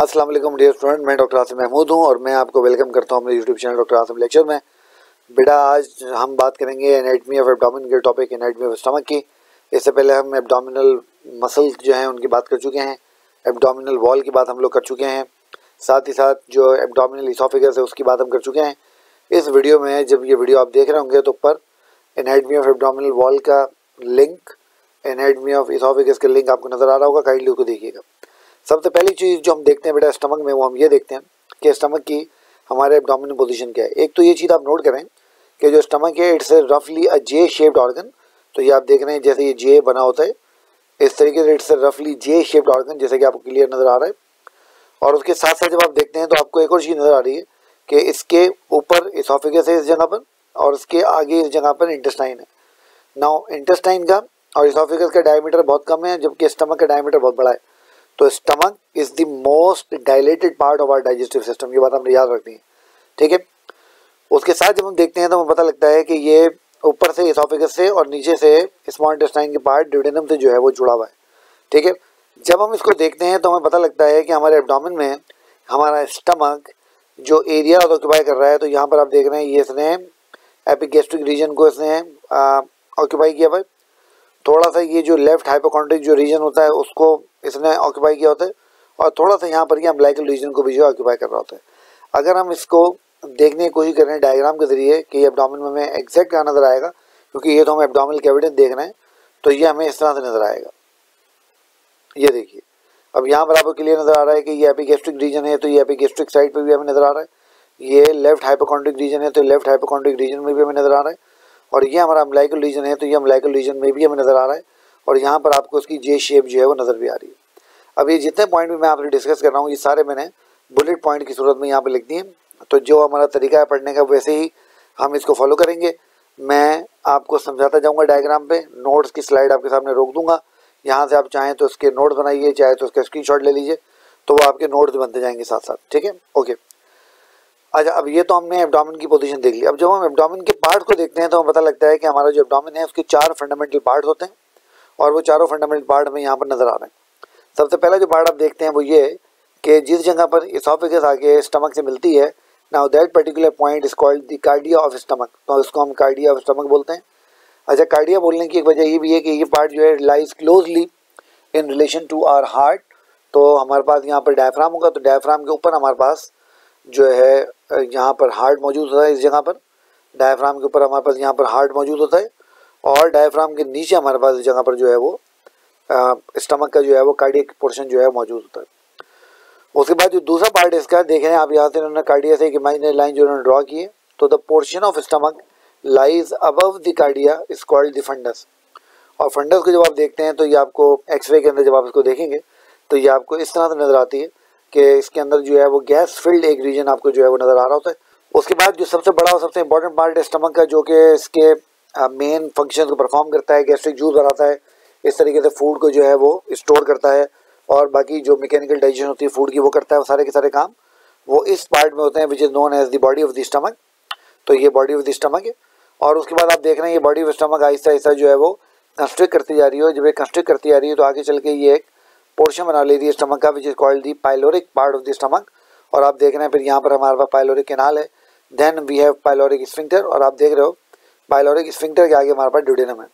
अस्सलाम वालेकुम dear student, मैं डॉक्टर आसिम महमूद हूं और मैं आपको वेलकम करता हूं अपने YouTube channel doctor Asim lecture में। बेटा आज हम बात करेंगे एनाटमी ऑफ एब्डोमेन के टॉपिक एनाटमी ऑफ स्टमक की। इससे पहले हम एब्डोमिनल मसल्स जो हैं उनकी बात कर चुके हैं, एब्डोमिनल वॉल की बात हम लोग कर चुके हैं, साथ ही साथ जो एब्डोमिनल इसोफेगस है उसकी बात हम कर चुके हैं। इस वीडियो में जब ये वीडियो आप देख रहे होंगे तो ऊपर एनाटमी ऑफ एब्डोमिनल वॉल का लिंक, एनाटमी ऑफ इसोफेगस का लिंक आपको नज़र आ रहा होगा, काइंडली उसको देखिएगा। सबसे पहली चीज़ जो हम देखते हैं बेटा स्टमक में, वो हम ये देखते हैं कि स्टमक की हमारे एब्डोमिनल पोजीशन क्या है। एक तो ये चीज़ आप नोट करें कि जो स्टमक है इट्स रफली अ जे शेप्ड ऑर्गन। तो ये आप देख रहे हैं जैसे ये जे बना होता है, इस तरीके से इट्स रफली जे शेप्ड ऑर्गन, जैसे कि आपको क्लियर नज़र आ रहा है। और उसके साथ साथ जब आप देखते हैं तो आपको एक और चीज़ नज़र आ रही है कि इसके ऊपर इसोफेगस है इस जगह पर, और इसके आगे इस जगह पर इंटेस्टाइन है। नाउ इंटेस्टाइन का और इसोफेगस का डायमीटर बहुत कम है, जबकि स्टमक का डायमीटर बहुत बड़ा है। तो stomach is the most dilated part of our digestive system, ये बात हमने याद रखनी है, ठीक है। उसके साथ जब हम देखते हैं तो हमें पता लगता है कि ये ऊपर से इसोफेगस से और नीचे से स्मॉल इंटेस्टाइन के पार्ट ड्यूडेनम से जो है वो जुड़ा हुआ है, ठीक है। जब हम इसको देखते हैं तो हमें पता लगता है कि हमारे एब्डोमेन में हमारा स्टमक जो एरिया ऑक्यूपाई कर रहा है, तो यहाँ पर आप देख रहे हैं ये इसने एपिगैस्ट्रिक रीजन को इसने ऑक्यूपाई किया हुआ है। थोड़ा सा ये जो लेफ्ट हाइपोकॉन्ड्रिक जो रीजन होता है उसको इसने ऑक्यूपाई किया होता है, और थोड़ा सा यहाँ पर ये अम्बिलिकल रीजन को भी जो ऑक्यूपाई कर रहा होता है। अगर हम इसको देखने की कोशिश करें डायग्राम के जरिए कि ये एब्डोमेन में हमें एग्जैक्ट क्या नज़र आएगा, क्योंकि ये तो हम एब्डोमिनल कैविटी देख रहे हैं, तो ये हमें इस तरह से नज़र आएगा। ये देखिए, अब यहाँ पर आपको क्लियर नज़र आ रहा है कि ये एपिगैस्ट्रिक रीजन है, तो ये एपिगैस्ट्रिक साइड पर भी हमें नज़र आ रहा है। ये लेफ्ट हाइपोकॉन्ड्रिक रीजन है, तो लेफ्ट हाइपोकॉन्ड्रिक रीजन में भी हमें नज़र आ रहा है। और ये हमारा अम्बिलिकल रीजन है, तो ये अम्बिलिकल रीजन में भी हमें नज़र आ रहा है। और यहाँ पर आपको उसकी जे शेप जो है वो नज़र भी आ रही है। अब ये जितने पॉइंट भी मैं आपसे डिस्कस कर रहा हूँ ये सारे मैंने बुलेट पॉइंट की सूरत में यहाँ पे लिख दिए। तो जो हमारा तरीका है पढ़ने का वैसे ही हम इसको फॉलो करेंगे। मैं आपको समझाता जाऊँगा डायग्राम पे, नोट्स की स्लाइड आपके सामने रोक दूंगा। यहाँ से आप चाहें तो इसके नोट्स बनाइए, चाहे तो उसका स्क्रीनशॉट ले लीजिए, तो वो आपके नोट्स बनते जाएंगे साथ साथ, ठीक है, ओके। अच्छा, अब ये तो हमने एब्डोमेन की पोजीशन देख ली। अब जब हम एब्डोमेन के पार्ट को देखते हैं तो हमें पता लगता है कि हमारा जो एब्डोमेन है उसके 4 फंडामेंटल पार्ट होते हैं, और वो चारों फंडामेंटल पार्ट हमें यहाँ पर नज़र आ रहे हैं। सबसे पहला जो पार्ट आप देखते हैं वो ये कि जिस जगह पर इसोफेगस आके स्टमक से मिलती है, now that particular point is called the cardia of stomach, तो इसको हम कार्डिया ऑफ स्टमक बोलते हैं। अच्छा, कार्डिया बोलने की एक वजह ये भी है कि ये पार्ट जो है lies closely in relation to our heart. तो हमारे पास यहाँ पर डायफ्राम होगा, तो डायफ्राम के ऊपर हमारे पास जो है यहाँ पर हार्ट मौजूद होता है। इस जगह पर डायफ्राम के ऊपर हमारे पास यहाँ पर हार्ट मौजूद होता है, और डायफ्राम के नीचे हमारे पास इस जगह पर जो है वो स्टमक का जो है वो कार्डियक पोर्शन जो है मौजूद होता है। उसके बाद जो दूसरा पार्ट इसका देख रहे हैं आप, यहाँ से इन्होंने कार्डिया से एक इमेजिनरी लाइन जो इन्होंने ड्रॉ की है, तो the portion of stomach lies above the cardia is called the fundus. और फंडस को जब आप देखते हैं तो ये आपको एक्सरे के अंदर जब आप इसको देखेंगे तो ये आपको इस तरह से नज़र आती है कि इसके अंदर जो है वो गैस फिल्ड एक रीजन आपको जो है वो नज़र आ रहा होता है। उसके बाद जो सबसे बड़ा और सबसे इंपॉर्टेंट पार्ट है स्टमक का, जो कि इसके मेन फंक्शन को परफॉर्म करता है, गैस्ट्रिक जूस बनाता है, इस तरीके से फूड को जो है वो स्टोर करता है, और बाकी जो मैकेनिकल डाइजेशन होती है फूड की वो करता है। वो सारे के सारे काम वो इस पार्ट में होते हैं, which is known as the body of the stomach. तो ये बॉडी ऑफ द स्टमक है। और उसके बाद आप देख रहे हैं ये body of stomach Aahista Aahista जो है वो कंस्ट्रिक्ट करती जा रही है। जब ये कंस्ट्रिक्ट करती जा रही है तो आगे चल के ये एक पोर्शन बना ले रही है स्टमक का, which is called the pyloric part of the stomach. और आप देख रहे हैं फिर यहाँ पर हमारे पास पाइलोरिक कैनाल है, then we have pyloric sphincter, और आप देख रहे हो पाइलोरिक स्फिंक्टर के आगे हमारे पास ड्यूडेनम है।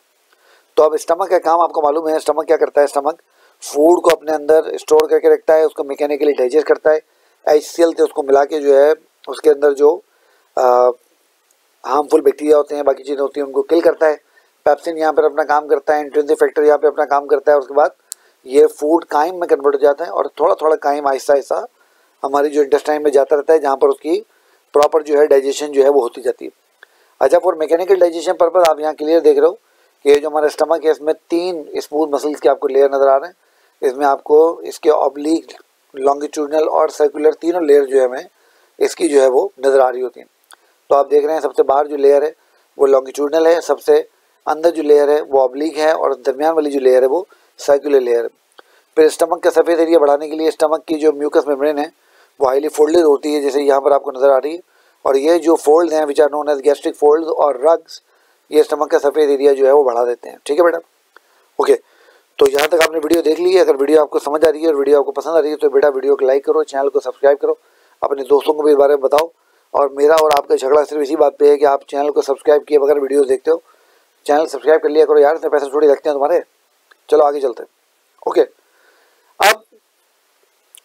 तो अब स्टमक का काम आपको मालूम है, स्टमक क्या करता है, स्टमक फूड को अपने अंदर स्टोर करके रखता है, उसको मैकेनिकली डाइजेस्ट करता है, HCl से उसको मिला के जो है उसके अंदर जो हार्मफुल बैक्टीरिया होते हैं, बाकी चीज़ें होती हैं, उनको किल करता है। पेप्सिन यहाँ पर अपना काम करता है, इंट्रिंसिक फैक्टर यहाँ पे अपना काम करता है। उसके बाद ये फूड काइम में कन्वर्ट हो जाता है, और थोड़ा थोड़ा काइम आहिस्ता आहिस्ता हमारी जो इंटेस्टाइन में जाता रहता है, जहाँ पर उसकी प्रॉपर जो है डाइजेशन जो है वो होती जाती है। अच्छा, फॉर मैकेनिकल डाइजेशन पर्पज आप यहाँ क्लियर देख रहे हो कि ये जो हमारा स्टमक है इसमें 3 स्मूथ मसल्स के आपको लेयर नज़र आ रहे हैं। इसमें आपको इसके ऑब्लिक, लॉन्गिट्यूडनल और सर्कुलर तीनों लेयर जो है हमें इसकी जो है वो नज़र आ रही होती हैं। तो आप देख रहे हैं सबसे बाहर जो लेयर है वो लॉन्गिट्यूडनल है, सबसे अंदर जो लेयर है वो ऑब्लिक है, और दरमियान वाली जो लेयर है वो सर्कुलर लेयर है। फिर स्टमक का सफ़ेद एरिया बढ़ाने के लिए स्टमक की जो म्यूकस मेम्ब्रेन है वो हाईली फोल्डेड होती है, जैसे यहाँ पर आपको नज़र आ रही है। और ये जो फोल्ड हैं which are known as gastric fold और रग्स, ये स्टमक का सफ़ेद एरिया जो है वो बढ़ा देते हैं, ठीक है बेटा, ओके। तो यहाँ तक आपने वीडियो देख ली है। अगर वीडियो आपको समझ आ रही है और वीडियो आपको पसंद आ रही है तो बेटा वीडियो को लाइक करो, चैनल को सब्सक्राइब करो, अपने दोस्तों को भी इस बारे में बताओ। और मेरा और आपका झगड़ा सिर्फ इसी बात पे है कि आप चैनल को सब्सक्राइब किए बगैर वीडियो देखते हो। चैनल सब्सक्राइब कर लिया करो यार, इतने पैसे थोड़ी लगते हैं तुम्हारे। चलो आगे चलते हैं। ओके, अब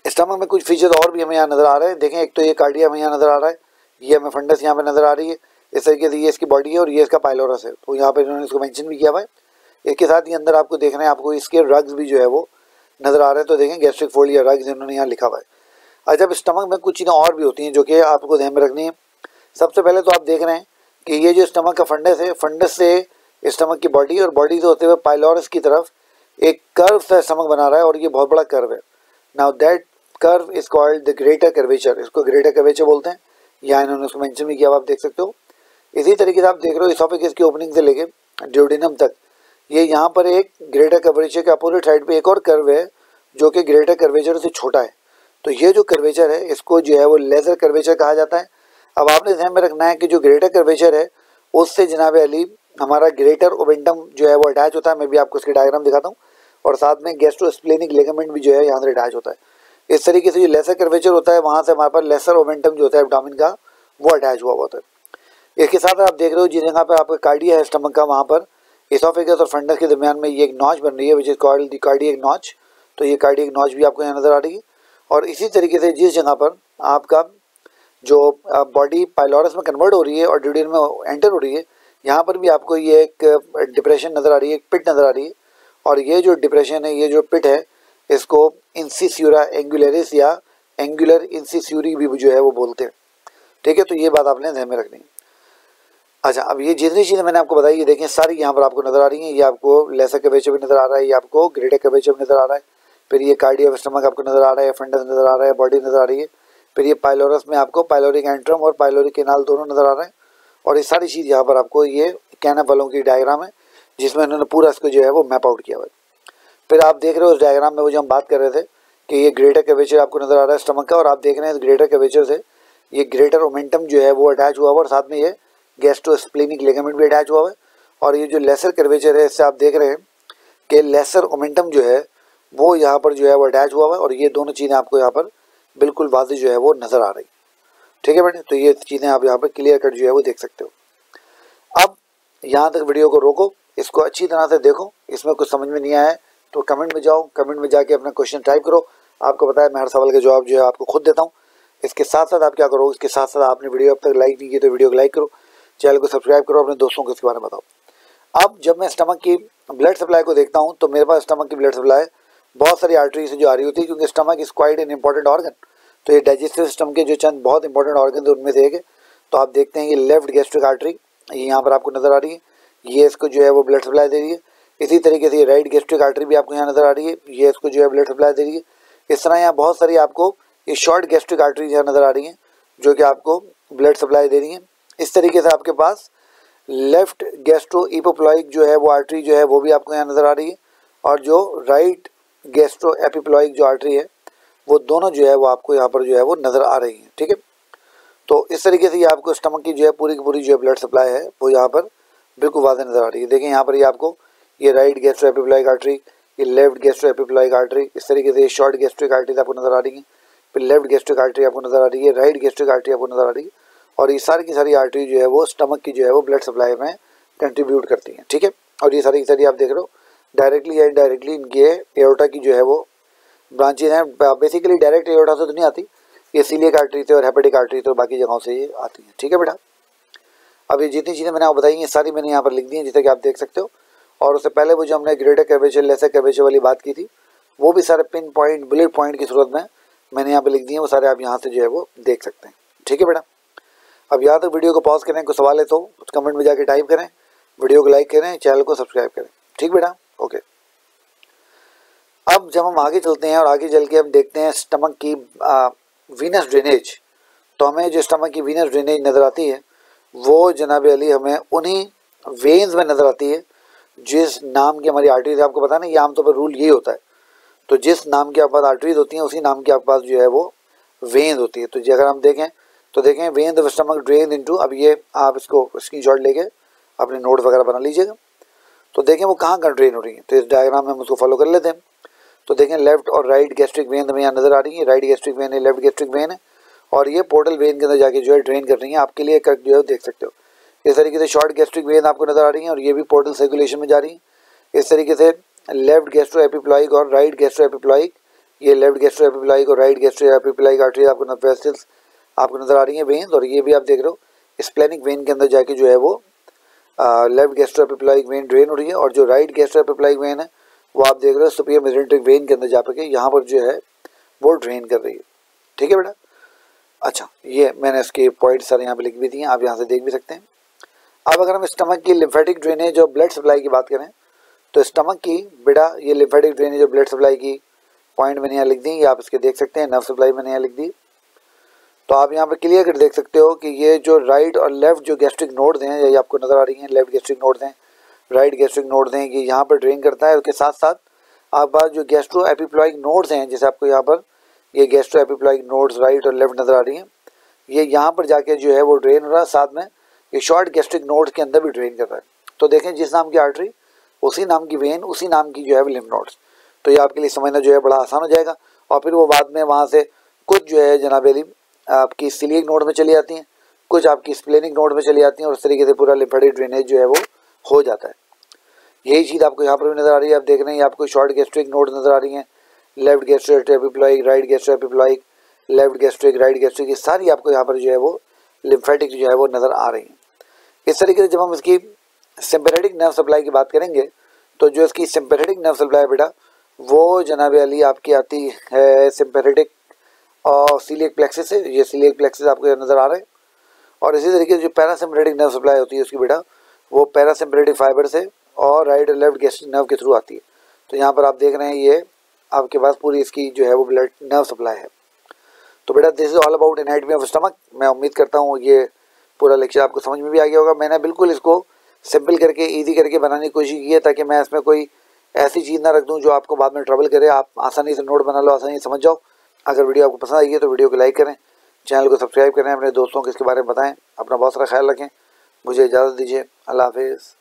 स्टमक में कुछ फीचर्स और भी हमें यहाँ नज़र आ रहे हैं। देखें, एक तो ये कार्डिया हमें यहाँ नज़र आ रहा है, ये हमें फंडस यहाँ पे नज़र आ रही है। इस तरीके से ये इसकी बॉडी है और ये इसका पाइलोरस है, तो यहाँ पे इन्होंने इसको मेंशन भी किया हुआ है। इसके साथ ही अंदर आपको देख रहे हैं, आपको इसके रग्स भी जो है वो नज़र आ रहे हैं। तो देखें, गैस्ट्रिक फोल्ड या रग्स इन्होंने यहाँ लिखा हुआ है। अच्छा, अब स्टमक में कुछ चीज़ें और भी होती हैं जो कि आपको ध्यान में रखनी है। सबसे पहले तो आप देख रहे हैं कि ये जो स्टमक का फंडस है, फंडस से स्टमक की बॉडी और बॉडी से होते हुए पाइलोरस की तरफ एक कर्व सा स्टमक बना रहा है और ये बहुत बड़ा कर्व है। Now that curve is called the greater curvature, इसको ग्रेटर कर्वेचर बोलते हैं। यहाँ इन्होंने उसको मेंशन भी किया, आप देख सकते हो। इसी तरीके से आप देख रहे हो इसोफेगस की ओपनिंग से लेके ड्यूडेनम तक, ये यहाँ पर एक ग्रेटर कर्वेचर के अपोजिट साइड पे एक और कर्व है जो कि ग्रेटर कर्वेचर से छोटा है। तो ये जो कर्वेचर है इसको जो है वो लेजर कर्वेचर कहा जाता है। अब आपने ध्यान में रखना है कि जो ग्रेटर कर्वेचर है उससे जनाब अली हमारा ग्रेटर ओवेंटम जो है वो अटैच होता है। मैं भी आपको इसकी डायग्राम दिखाता हूँ। और साथ में गैस्ट्रोस्प्लेनिक लिगामेंट भी जो है यहाँ से अटैच होता है। इस तरीके से जो लेसर कर्वेचर होता है वहाँ से हमारे पास लेसर ओवेंटम जो होता है एब्डोमेन का, वो अटैच हुआ होता है। इसके साथ आप देख रहे हो जिस जगह पर आपका कार्डिया है स्टमक का, वहाँ पर इसोफेगस और फंडस के दरमियान में ये एक नॉच बन रही है विच is called the cardiac notch. तो ये कार्डियक नॉच भी आपको यहाँ नज़र आ रही है। और इसी तरीके से जिस जगह पर आपका जो बॉडी पाइलोरस में कन्वर्ट हो रही है और ड्यूडेनम में एंटर हो रही है, यहाँ पर भी आपको ये एक डिप्रेशन नज़र आ रही है, एक पिट नज़र आ रही है। और ये जो डिप्रेशन है, ये जो पिट है, इसको इंसिस्यूरा एंगुलरिस या एंगुलर इंसिस्यूरी भी जो है वो बोलते हैं। ठीक है, तो ये बात आपने ध्यान में रखनी है। अच्छा, अब ये जितनी चीज़ें मैंने आपको बताई, ये देखें सारी यहाँ पर आपको नज़र आ रही हैं। ये आपको लेसर कर्वेचर भी नज़र आ रहा है, ये आपको ग्रेटर कर्वेचर भी नज़र आ रहा है, फिर ये कार्डिया ऑफ स्टमक आपको नज़र आ रहा है, फंडस नज़र आ रहा है, बॉडी नज़र आ रही है, फिर ये पाइलोरस में आपको पाइलोरिक एंट्रम और पाइलोरिक केनाल दोनों नज़र आ रहे हैं। और ये सारी चीज़ यहाँ पर आपको ये कैनप वालों की डायग्राम है जिसमें इन्होंने पूरा इसको जो है वो मैप आउट किया हुआ है। फिर आप देख रहे हो उस डायग्राम में वो जो हम बात कर रहे थे कि ये ग्रेटर कर्वेचर आपको नज़र आ रहा है स्टमक का, और आप देख रहे हैं इस ग्रेटर कर्वेचर से ये ग्रेटर ओमेंटम जो है वो अटैच हुआ हुआ और साथ में ये गैस्ट्रोस्प्लेनिक लिगामेंट भी अटैच हुआ है। और ये जो लेसर कर्वेचर है, इससे आप देख रहे हैं कि लेसर ओमेंटम जो है वो यहाँ पर जो है वो अटैच हुआ है। और ये दोनों चीज़ें आपको यहाँ पर बिल्कुल वाज़ेह जो है वो नज़र आ रही। ठीक है बेटे, तो ये चीज़ें आप यहाँ पर क्लियर कट जो है वो देख सकते हो। अब यहाँ तक वीडियो को रोको, इसको अच्छी तरह से देखो। इसमें कुछ समझ में नहीं आया है तो कमेंट में जाओ, कमेंट में जाके अपना क्वेश्चन टाइप करो। आपको पता है मैं हर सवाल का जवाब जो है आपको खुद देता हूँ। इसके साथ साथ आप क्या करो, इसके साथ साथ आपने वीडियो अब तक लाइक नहीं की तो वीडियो को लाइक करो, चैनल को सब्सक्राइब करो, अपने दोस्तों को इसके बारे में बताओ। अब जब मैं स्टमक की ब्लड सप्लाई को देखता हूँ तो मेरे पास स्टमक की ब्लड सप्लाई बहुत सारी आर्टरी से जो आ रही होती है, क्योंकि stomach is quite an important organ. तो ये डाइजेस्टिव सिस्टम के जो चंद बहुत इंपॉर्टेंट ऑर्गन थे उनमें से एक है। तो आप देखते हैं ये लेफ्ट गैस्ट्रिक आर्टरी ये यहाँ पर आपको नज़र आ रही है, ये इसको जो है वो ब्लड सप्लाई दे रही है। इसी तरीके से ये राइट गैस्ट्रिक आर्टरी भी आपको यहाँ नज़र आ रही है, ये इसको जो है ब्लड सप्लाई दे रही है। इस तरह यहाँ बहुत सारी आपको ये शॉर्ट गैस्ट्रिक आर्टरी यहाँ नज़र आ रही हैं जो कि आपको ब्लड सप्लाई दे रही हैं। इस तरीके से आपके पास लेफ्ट गैस्ट्रो इपोप्लॉइक जो है वो आर्टरी जो है वो भी आपको यहाँ नज़र आ रही है, और जो राइट गैस्ट्रो एपिप्लॉइक जो आर्टरी है वो दोनों जो है वो आपको यहाँ पर जो है वो नज़र आ रही हैं। ठीक है, तो इस तरीके से ये आपको स्टमक की जो है पूरी की पूरी जो है ब्लड सप्लाई है वो यहाँ पर बिल्कुल वाज़ेह नज़र आ रही है। देखें यहाँ पर ये आपको ये राइट गैस्ट्रो एपिप्लॉइक आर्टरी, ये लेफ्ट गैस्ट्रो एपिप्लॉइक आर्टरी, इस तरीके से ये शॉर्ट गैस्ट्रिक आर्टरी आपको नज़र आ रही है, फिर लेफ्ट गैस्ट्रिक आर्टरी आपको नज़र आ रही है, राइट गैस्ट्रिक आर्टरी आपको नज़र आ रही है। और ये सारी की सारी आर्टरी जो है वो स्टमक की जो है वो ब्लड सप्लाई में कंट्रीब्यूट करती हैं। ठीक है, और ये सारी की सारी आप देख रहे हो डायरेक्टली या इनडायरेक्टली इनकी एओर्टा की जो है वो ब्रांचेज हैं। बेसिकली डायरेक्ट एओर्टा से तो नहीं आती, ये सीलियक आर्टरी से और हेपेटिक आर्टरी से और बाकी जगहों से ये आती हैं। ठीक है बेटा, अब ये जितनी चीज़ें मैंने आपको बताई हैं सारी मैंने यहाँ पर लिख दी हैं जैसे कि आप देख सकते हो। और उससे पहले वो जो हमने ग्रेटर कर्वेचर लेसर कर्वेचर वाली बात की थी वो भी सारे पिन पॉइंट बुलेट पॉइंट की सूरत में मैंने यहाँ पे लिख दी है, वो सारे आप यहाँ से जो है वो देख सकते हैं। ठीक है बेटा, अब यहाँ तक वीडियो को पॉज करें, कुछ सवाल है तो कमेंट में जाके टाइप करें, वीडियो को लाइक करें, चैनल को सब्सक्राइब करें। ठीक बेटा, ओके। अब जब हम आगे चलते हैं और आगे चल के हम देखते हैं स्टमक की वीनस ड्रेनेज, तो हमें जो स्टमक की वीनस ड्रेनेज नज़र आती है वो जनाब अली हमें उन्हीं वेन्स में नज़र आती है जिस नाम की हमारी आर्टरीज। आपको पता नहीं, ये आमतौर पर रूल यही होता है, तो जिस नाम की आपके पास आर्टरीज होती हैं उसी नाम की आपके पास जो है वो वेन्स होती है। तो अगर हम देखें तो देखें veins of stomach drain into, अब ये आप इसको स्क्रीनशॉट लेके अपने नोट वगैरह बना लीजिएगा। तो देखें वो कहाँ ड्रेन हो रही है। तो इस डायग्राम में हम उसको फॉलो कर लेते हैं। तो देखें लेफ्ट और राइट गैस्ट्रिक वेन हमें यहाँ नज़र आ रही है। राइट गैस्ट्रिक वेन है, लेफ्ट गैस्ट्रिक वेन है, और ये पोर्टल वेन के अंदर जाके जो है ड्रेन कर रही है। आपके लिए करेक्ट जो है देख सकते हो। इस तरीके से शॉर्ट गैस्ट्रिक वेन आपको नज़र आ रही है और ये भी पोर्टल सर्कुलेशन में जा रही है। इस तरीके से लेफ्ट गैस्ट्रो एपिप्लॉइक और राइट गैस्ट्रो एपिप्लॉइक, ये लेफ्ट गैस्ट्रो एपिप्लॉइक और राइट गैस्ट्रो एपिप्लॉइक आर्टरी आपको वेसल्स आपको नज़र आ रही है, वेन्स। और ये भी आप देख रहे हो स्प्लेनिक वेन के अंदर जाके जो है वो left gastro epiploic when drain हो रही है, और जो राइट गैस्ट्रो एपिप्लॉइक वेन है वो आप देख रहे हो सुपीरियर मेसेंटेरिक वेन के अंदर जा के यहाँ पर जो है वो ड्रेन कर रही है। ठीक है बेटा। अच्छा, ये मैंने इसके पॉइंट सारे यहाँ पे लिख भी दिए, आप यहाँ से देख भी सकते हैं। अब अगर हम स्टमक की लिम्फेटिक ड्रेनेज और ब्लड सप्लाई की बात करें तो स्टमक की बेटा ये लिम्फेटिक ड्रेनेज और ब्लड सप्लाई की पॉइंट मैंने यहाँ लिख दी, ये आप इसके देख सकते हैं। नर्व सप्लाई मैंने यहाँ लिख दी। तो आप यहाँ पे क्लियर कर देख सकते हो कि ये जो राइट और लेफ्ट जो गैस्ट्रिक नोड्स हैं, ये आपको नज़र आ रही हैं, लेफ्ट गैस्ट्रिक नोड्स हैं, राइट गैस्ट्रिक नोड्स हैं, ये यहाँ पर ड्रेन करता है। उसके साथ साथ आप पास जो गैस्ट्रो एपिप्लॉइक नोड्स हैं, जैसे आपको यहाँ पर ये गैस्ट्रो एपिप्लॉइक नोड्स राइट और लेफ्ट नज़र आ रही हैं, ये यहाँ पर जाके जो है वो ड्रेन हो रहा है। साथ में ये शॉर्ट गैस्ट्रिक नोड्स के अंदर भी ड्रेन कर रहा है। तो देखें जिस नाम की आर्टरी उसी नाम की वेन उसी नाम की जो है लिम्फ नोड्स। तो ये आपके लिए समझना जो है बड़ा आसान हो जाएगा। और फिर वो बाद में वहाँ से कुछ जो है जनाब अली आपकी सिलियक नोड में चली जाती हैं, कुछ आपकी स्प्लेनिक नोड में चली जाती हैं, और इस तरीके से पूरा लिम्फेटिक ड्रेनेज जो है वो हो जाता है। यही चीज़ आपको यहाँ पर भी नज़र आ रही है। आप देख रहे हैं आपको शॉर्ट गैस्ट्रिक नोड नज़र आ रही हैं, left gastro epiploic, right gastro epiploic, left gastric, right gastric, ये सारी आपको यहाँ पर जो है वो लिम्फेटिक जो है वो नज़र आ रही हैं। इस तरीके से जब हम इसकी सिम्पैथेटिक नर्व सप्लाई की बात करेंगे तो जो इसकी सिम्पैथेटिक नर्व सप्लाई बेटा वो जनाब अली आपकी आती है सिम्पैथेटिक और सीलियक प्लेक्सिस से। ये सीलियक प्लेक्सिस आपको नज़र आ रहे हैं। और इसी तरीके से जो पैरासिम्पैथेटिक नर्व सप्लाई होती है उसकी बेटा वो पैरासिम्पैथेटिक फाइबर से और राइट और लेफ्ट गैस्ट्रिक नर्व के थ्रू आती है। तो यहाँ पर आप देख रहे हैं ये आपके पास पूरी इसकी जो है वो ब्लड नर्व सप्लाई है। तो बेटा this is all about anatomy of stomach. मैं उम्मीद करता हूँ ये पूरा लेक्चर आपको समझ में भी आ गया होगा। मैंने बिल्कुल इसको सिंपल करके ईजी करके बनाने की कोशिश की है ताकि मैं इसमें कोई ऐसी चीज़ ना रख दूँ जो आपको बाद में ट्रबल करे। आप आसानी से नोट बना लो, आसानी से समझ जाओ। अगर वीडियो आपको पसंद आई है तो वीडियो को लाइक करें, चैनल को सब्सक्राइब करें, अपने दोस्तों को इसके बारे में बताएं। अपना बहुत सारा ख्याल रखें। मुझे इजाज़त दीजिए। अल्लाह हाफिज़।